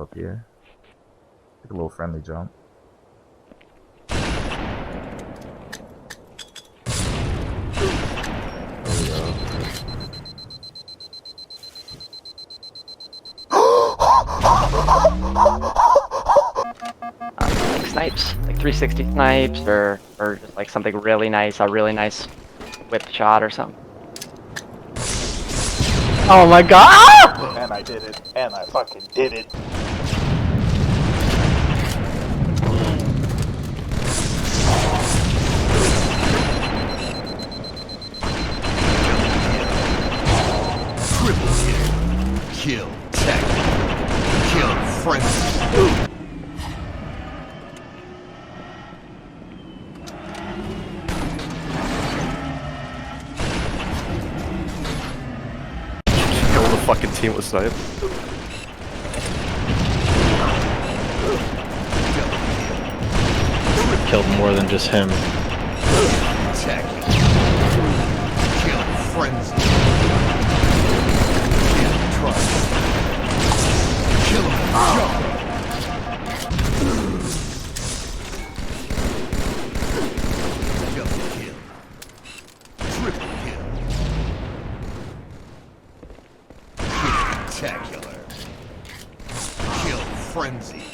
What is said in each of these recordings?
up here. Take a little friendly jump. There we go. Like snipes, like 360 snipes, or just like something really nice, a really nice whip shot or something. Oh my god! And I did it. And I fucking did it. Triple kill. Kill tech. Kill frenzy. Kill the fucking team with snipe. Killed more than just him. Tech. Kill frenzy. Kill trust. Kill him. Double kill. Triple kill. Spectacular. Kill frenzy.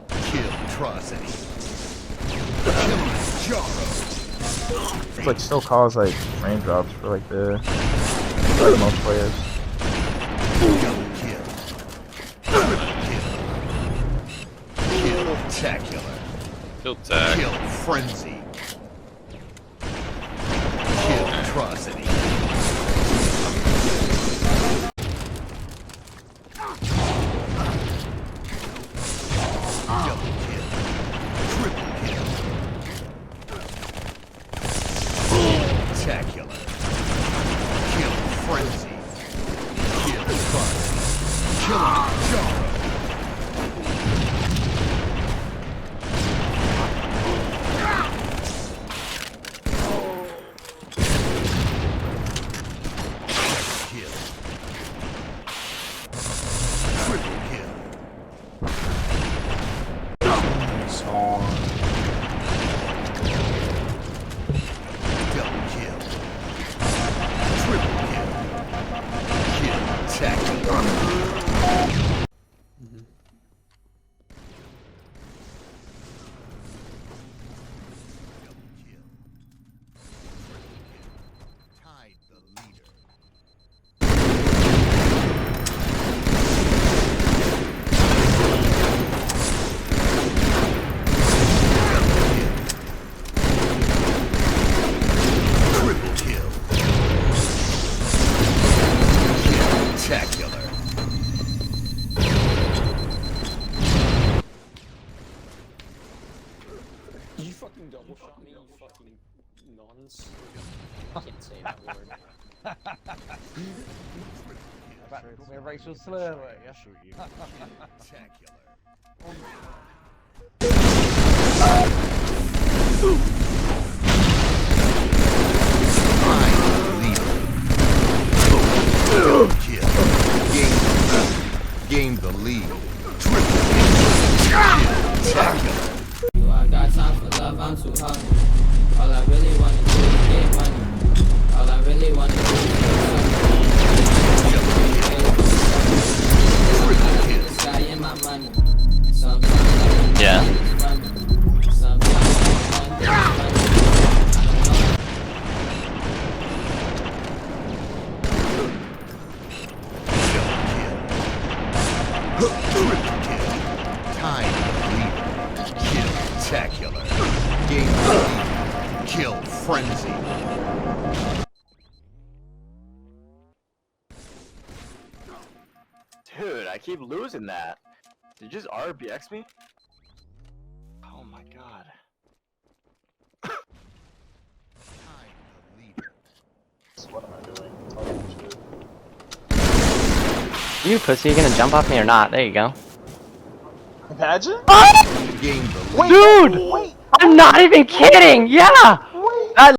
Kill atrocity. Kill Jaro. It's like still cause like raindrops for like most players. Double kill. Triple kill. Kill tacular. Kill tech. Kill frenzy. Kill atrocity. Double kill. Triple kill. Tacular. Kill frenzy. Kill atrocity. Kill Jaro. Kill. Triple kill. Double kill. Triple kill. Kill tacular. Double kill. Tied the leader. Triple kill. Spectacular. You fucking double shot me, you fucking nonce. I can't say that word. A racial slur, yeah? Spectacular. Double kill. Gain the lead. Triple kill. Tacular. I got time for love, I'm too hot. All I really wanna do is get money. All I really wanna do is get money. The sky in my money. Sometimes Yeah. Triple kill. Time leader. Kill tacular. Gain the lead. Kill frenzy. Dude, I keep losing that. Did you just RBX me? Oh my god. Time the leader. What am I doing? Talking shit. You pussy, you gonna jump off me or not? There you go. Imagine? Gain the lead. Wait, Dude! wait. I'm not even kidding! Yeah!